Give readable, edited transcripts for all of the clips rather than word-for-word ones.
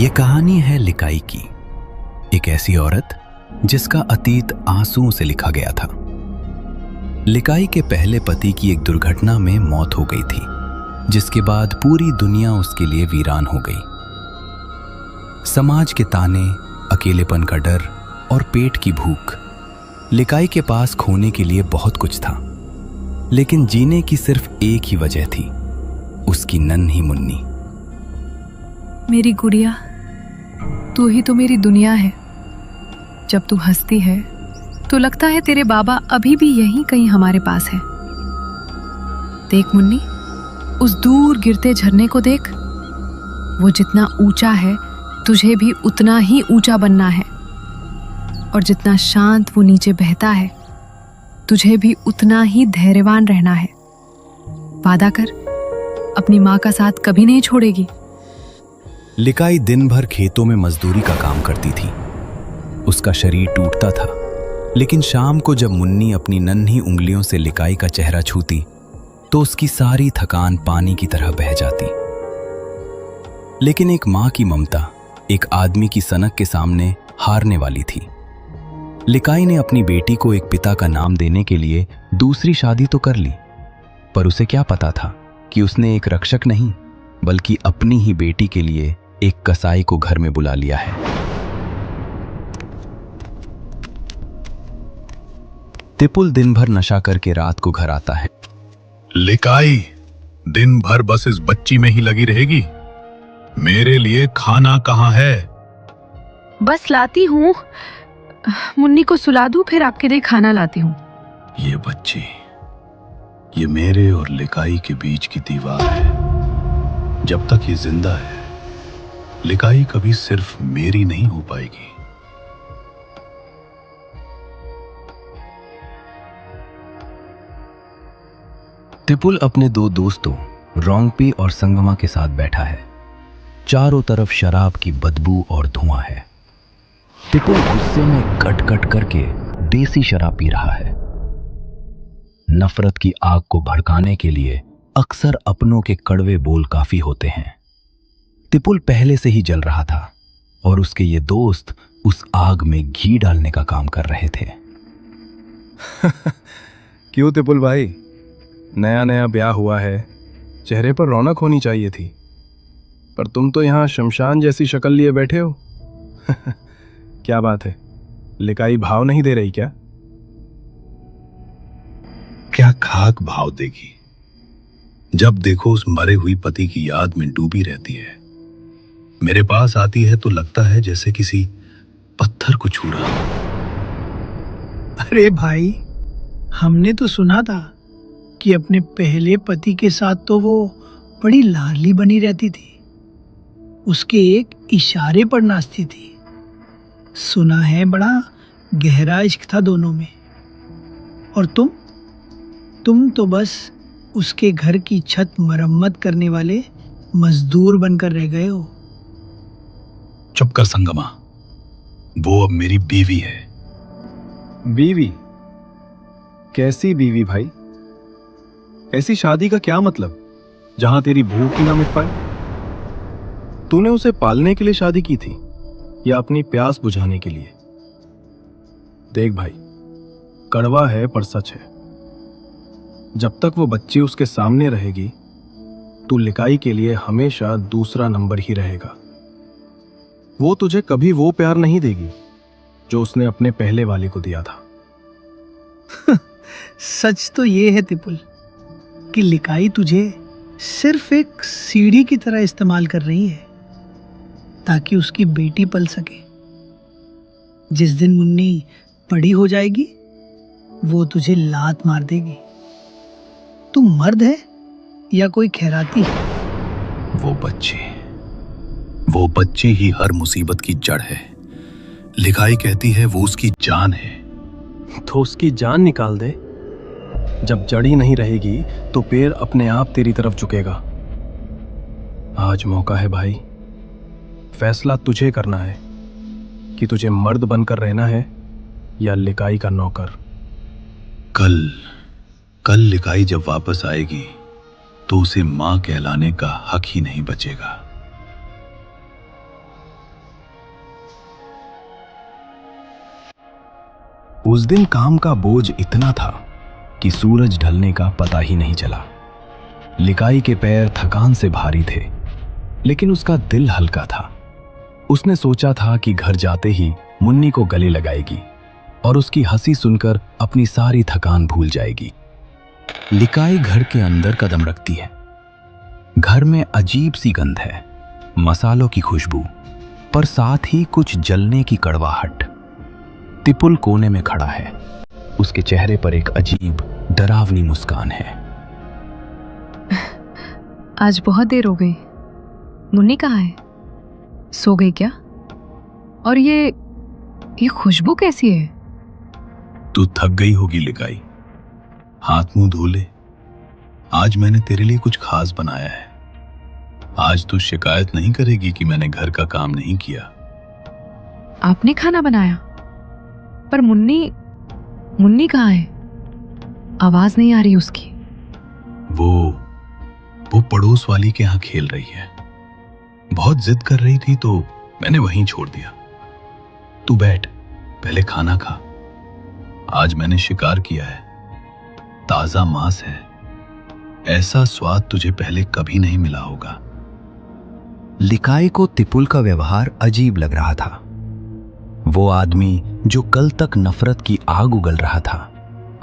ये कहानी है लिकाई की, एक ऐसी औरत जिसका अतीत आंसुओं से लिखा गया था। लिकाई के पहले पति की एक दुर्घटना में मौत हो गई थी, जिसके बाद पूरी दुनिया उसके लिए वीरान हो गई। समाज के ताने, अकेलेपन का डर और पेट की भूख। लिकाई के पास खोने के लिए बहुत कुछ था, लेकिन जीने की सिर्फ एक ही वजह थी, उसकी नन्ही मुन्नी। मेरी गुड़िया, तू ही तो मेरी दुनिया है। जब तू हंसती है तो लगता है तेरे बाबा अभी भी यहीं कहीं हमारे पास है। देख मुन्नी, उस दूर गिरते झरने को देख। वो जितना ऊंचा है, तुझे भी उतना ही ऊंचा बनना है। और जितना शांत वो नीचे बहता है, तुझे भी उतना ही धैर्यवान रहना है। वादा कर, अपनी माँ का साथ कभी नहीं छोड़ेगी। लिकाई दिन भर खेतों में मजदूरी का काम करती थी। उसका शरीर टूटता था, लेकिन शाम को जब मुन्नी अपनी नन्ही उंगलियों से लिकाई का चेहरा छूती तो उसकी सारी थकान पानी की तरह बह जाती। लेकिन एक माँ की ममता एक आदमी की सनक के सामने हारने वाली थी। लिकाई ने अपनी बेटी को एक पिता का नाम देने के लिए दूसरी शादी तो कर ली, पर उसे क्या पता था कि उसने एक रक्षक नहीं, बल्कि अपनी ही बेटी के लिए एक कसाई को घर में बुला लिया है। तिपुल दिन भर नशा करके रात को घर आता है। लिकाई, दिन भर बस इस बच्ची में ही लगी रहेगी। मेरे लिए खाना कहाँ है? बस लाती हूँ। मुन्नी को सुला दूं, फिर आपके लिए खाना लाती हूँ। ये बच्ची, ये मेरे और लिकाई के बीच की दीवार है। जब तक ये जिंदा है, लिकाई कभी सिर्फ मेरी नहीं हो पाएगी। तिपुल अपने दो दोस्तों रोंगपी और संगमा के साथ बैठा है। चारों तरफ शराब की बदबू और धुआं है। तिपुल गुस्से में कट कट करके देसी शराब पी रहा है। नफरत की आग को भड़काने के लिए अक्सर अपनों के कड़वे बोल काफी होते हैं। तिपुल पहले से ही जल रहा था और उसके ये दोस्त उस आग में घी डालने का काम कर रहे थे। क्यों तिपुल भाई, नया नया ब्याह हुआ है, चेहरे पर रौनक होनी चाहिए थी, पर तुम तो यहाँ शमशान जैसी शक्ल लिए बैठे हो। क्या बात है, लिकाई भाव नहीं दे रही क्या? क्या खाक भाव देगी? जब देखो उस मरे हुई पति की याद में डूबी रहती है। मेरे पास आती है तो लगता है जैसे किसी पत्थर को छू रहा हो। अरे भाई, हमने तो सुना था कि अपने पहले पति के साथ तो वो बड़ी लाडली बनी रहती थी, उसके एक इशारे पर नाचती थी। सुना है बड़ा गहरा इश्क था दोनों में। और तुम तो बस उसके घर की छत मरम्मत करने वाले मजदूर बनकर रह गए हो। चुप कर संगमा, वो अब मेरी बीवी है। बीवी? कैसी बीवी भाई? ऐसी शादी का क्या मतलब जहां तेरी भूख ही ना मिट पाए? तूने उसे पालने के लिए शादी की थी या अपनी प्यास बुझाने के लिए? देख भाई, कड़वा है पर सच है। जब तक वो बच्ची उसके सामने रहेगी, तू लिकाई के लिए हमेशा दूसरा नंबर ही रहेगा। वो तुझे कभी वो प्यार नहीं देगी जो उसने अपने पहले वाले को दिया था। सच तो ये है तिपुल कि लिकाई तुझे सिर्फ एक सीढ़ी की तरह इस्तेमाल कर रही है ताकि उसकी बेटी पल सके। जिस दिन मुन्नी बड़ी हो जाएगी, वो तुझे लात मार देगी। तू मर्द है या कोई खैराती? वो बच्ची ही हर मुसीबत की जड़ है। लिकाई कहती है वो उसकी जान है। तो उसकी जान निकाल दे। जब जड़ी नहीं रहेगी तो पैर अपने आप तेरी तरफ झुकेगा। आज मौका है भाई, फैसला तुझे करना है कि तुझे मर्द बनकर रहना है या लिकाई का नौकर। कल लिकाई जब वापस आएगी तो उसे मां कहलाने का हक ही नहीं बचेगा। उस दिन काम का बोझ इतना था कि सूरज ढलने का पता ही नहीं चला। लिकाई के पैर थकान से भारी थे, लेकिन उसका दिल हल्का था। उसने सोचा था कि घर जाते ही मुन्नी को गले लगाएगी और उसकी हंसी सुनकर अपनी सारी थकान भूल जाएगी। लिकाई घर के अंदर कदम रखती है। घर में अजीब सी गंध है, मसालों की खुशबू, पर साथ ही कुछ जलने की कड़वाहट। तिपुल कोने में खड़ा है। उसके चेहरे पर एक अजीब डरावनी मुस्कान है। आज बहुत देर हो गई। मुन्नी कहाँ है? सो गई क्या? और ये खुशबू कैसी है? तू थक गई होगी लिकाई, हाथ मुंह धो ले। आज मैंने तेरे लिए कुछ खास बनाया है। आज तू शिकायत नहीं करेगी कि मैंने घर का काम नहीं किया। आपने खाना बनाया? पर मुन्नी कहाँ है? आवाज नहीं आ रही उसकी। वो पड़ोस वाली के यहाँ खेल रही है। बहुत जिद कर रही थी तो मैंने वहीं छोड़ दिया। तू बैठ, पहले खाना खा। आज मैंने शिकार किया है, ताजा मांस है। ऐसा स्वाद तुझे पहले कभी नहीं मिला होगा। लिकाई को तिपुल का व्यवहार अजीब लग रहा था। वो आदमी जो कल तक नफरत की आग उगल रहा था,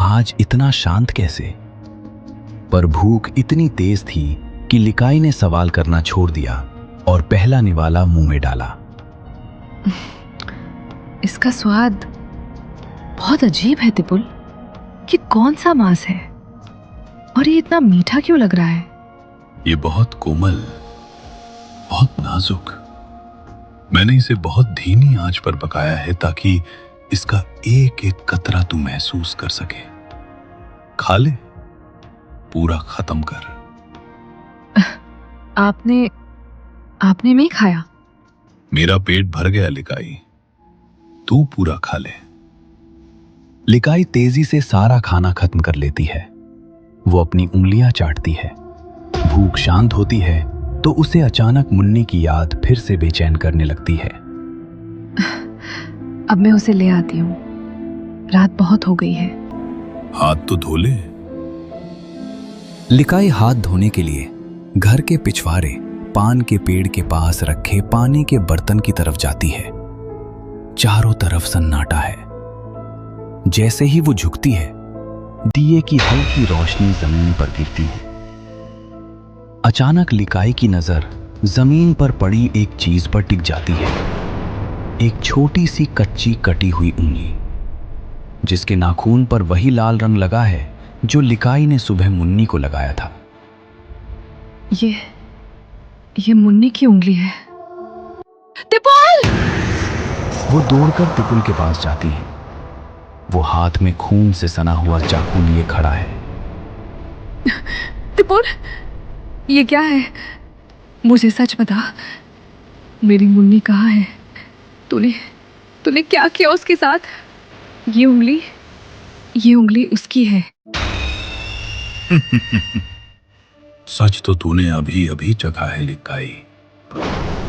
आज इतना शांत कैसे? पर भूख इतनी तेज थी कि लिकाई ने सवाल करना छोड़ दिया और पहला निवाला मुंह में डाला। इसका स्वाद बहुत अजीब है तिपुल। कि कौन सा मांस है और ये इतना मीठा क्यों लग रहा है? ये बहुत कोमल, बहुत नाजुक। मैंने इसे बहुत धीमी आंच पर पकाया है ताकि इसका एक एक कतरा तू महसूस कर सके। खा ले, पूरा खत्म कर। आपने नहीं खाया? मेरा पेट भर गया लिकाई, तू पूरा खा ले। लिकाई तेजी से सारा खाना खत्म कर लेती है। वो अपनी उंगलियां चाटती है। भूख शांत होती है तो उसे अचानक मुन्नी की याद फिर से बेचैन करने लगती है। अब मैं उसे ले आती हूँ, रात बहुत हो गई है। हाथ तो धो ले। लिकाई हाथ धोने के लिए घर के पिछवाड़े पान के पेड़ के पास रखे पानी के बर्तन की तरफ जाती है। चारों तरफ सन्नाटा है। जैसे ही वो झुकती है, दिए की हल्की रोशनी जमीन पर गिरती है। अचानक लिकाई की नजर जमीन पर पड़ी एक चीज पर टिक जाती है। एक छोटी सी कच्ची कटी हुई उंगली, जिसके नाखून पर वही लाल रंग लगा है जो लिकाई ने सुबह मुन्नी को लगाया था। ये मुन्नी की उंगली है। तिपुल! वो दौड़कर तिपुल के पास जाती है। वो हाथ में खून से सना हुआ चाकू लिए खड़ा है। तिपुल, ये क्या है? मुझे सच बता, मेरी मुन्नी कहाँ है? तूने क्या किया उसके साथ? ये उंगली उसकी है। सच तो तूने अभी अभी चखा है लिकाई।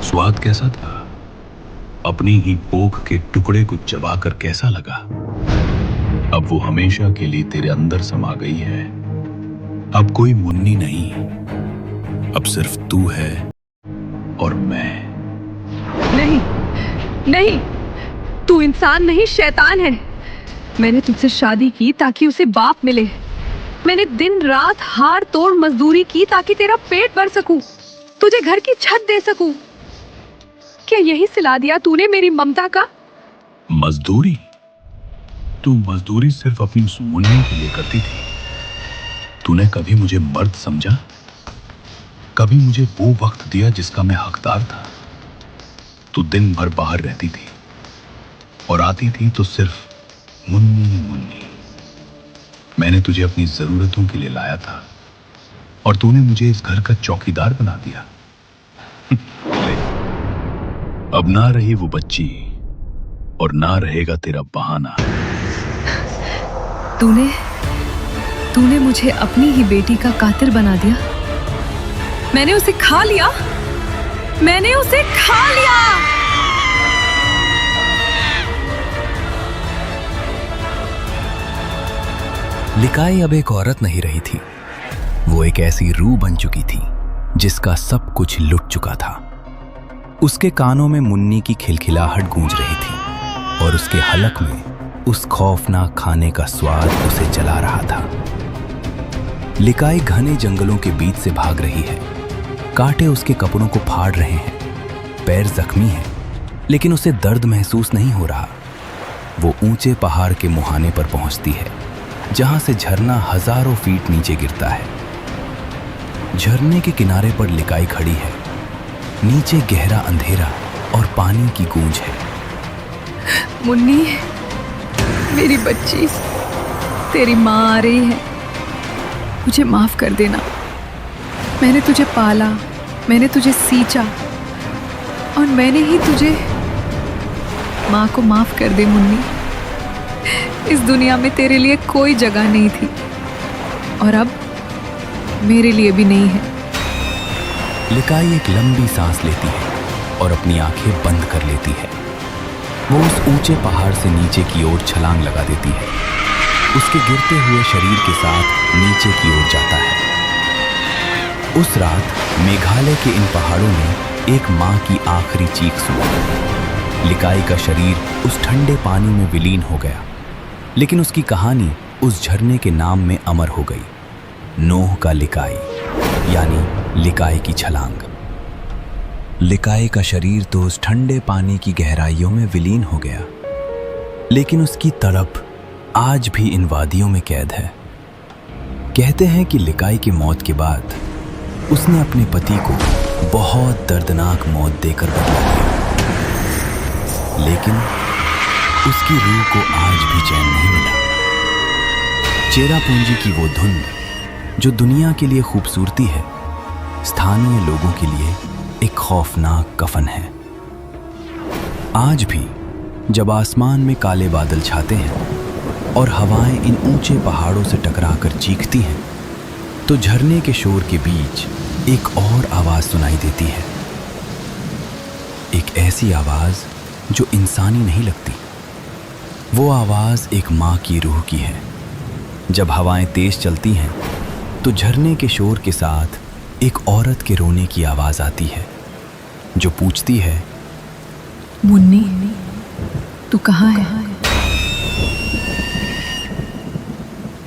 स्वाद कैसा था? अपनी ही पोख के टुकड़े को चबाकर कैसा लगा? अब वो हमेशा के लिए तेरे अंदर समा गई है। अब कोई मुन्नी नहीं, अब सिर्फ तू है और मैं। नहीं, तू इंसान नहीं, शैतान है। मैंने तुझसे शादी की ताकि उसे बाप मिले। मैंने दिन रात हार तोड़ मजदूरी की ताकि तेरा पेट भर सकूं, तुझे घर की छत दे सकूं। क्या यही सिला दिया तूने मेरी ममता का? मजदूरी? तू मजदूरी सिर्फ अपनी मुन्नी के लिए करती थी। तूने कभी मुझे मर्द समझा? कभी मुझे वो वक्त दिया जिसका मैं हकदार था? तू दिन भर बाहर रहती थी और आती थी तो सिर्फ मुन्नी। मैंने तुझे अपनी जरूरतों के लिए लाया था और तूने मुझे इस घर का चौकीदार बना दिया। ले, अब ना रही वो बच्ची और ना रहेगा तेरा बहाना। तूने मुझे अपनी ही बेटी का कातिल बना दिया। मैंने उसे खा लिया। लिकाई अब एक औरत नहीं रही थी, वो एक ऐसी रूह बन चुकी थी जिसका सब कुछ लुट चुका था। उसके कानों में मुन्नी की खिलखिलाहट गूंज रही थी और उसके हलक में उस खौफनाक खाने का स्वाद उसे जला रहा था। लिकाई घने जंगलों के बीच से भाग रही है, कांटे उसके कपड़ों को फाड़ रहे हैं, पैर जख्मी है, लेकिन उसे दर्द महसूस नहीं हो रहा। वो ऊंचे पहाड़ के मुहाने पर पहुंचती है, जहां से झरना हजारों फीट नीचे गिरता है। झरने के किनारे पर लिकाई खड़ी है, नीचे गहरा अंधेरा और पानी की गूंज है। मुन्नी, मेरी बच्ची, तेरी माँ आ रही है। मुझे माफ कर देना। मैंने तुझे पाला, मैंने तुझे सींचा और मैंने ही तुझे। माँ को माफ कर दे मुन्नी। इस दुनिया में तेरे लिए कोई जगह नहीं थी और अब मेरे लिए भी नहीं है। लिकाई एक लंबी सांस लेती है और अपनी आंखें बंद कर लेती है। वो उस ऊंचे पहाड़ से नीचे की ओर छलांग लगा देती है, उसके गिरते हुए शरीर के साथ नीचे की ओर जाता है। उस रात मेघालय के इन पहाड़ों में एक माँ की आखिरी चीख सुनी। लिकाई का शरीर उस ठंडे पानी में विलीन हो गया, लेकिन उसकी कहानी उस झरने के नाम में अमर हो गई, नोह का लिकाई, यानी लिकाई की छलांग। लिकाई का शरीर तो उस ठंडे पानी की गहराइयों में विलीन हो गया, लेकिन उसकी तड़प आज भी इन वादियों में कैद है। कहते हैं कि लिकाई की मौत के बाद उसने अपने पति को बहुत दर्दनाक मौत देकर बदला लिया, लेकिन उसकी रूह को आज भी चैन नहीं मिला। चेरापूंजी की वो धुंध जो दुनिया के लिए खूबसूरती है, स्थानीय लोगों के लिए एक खौफनाक कफन है। आज भी जब आसमान में काले बादल छाते हैं और हवाएं इन ऊंचे पहाड़ों से टकराकर चीखती हैं, तो झरने के शोर के बीच एक और आवाज सुनाई देती है। एक ऐसी आवाज जो इंसानी नहीं लगती। वो आवाज एक माँ की रूह की है। जब हवाएं तेज चलती हैं तो झरने के शोर के साथ एक औरत के रोने की आवाज आती है, जो पूछती है, मुन्नी, तू कहाँ है?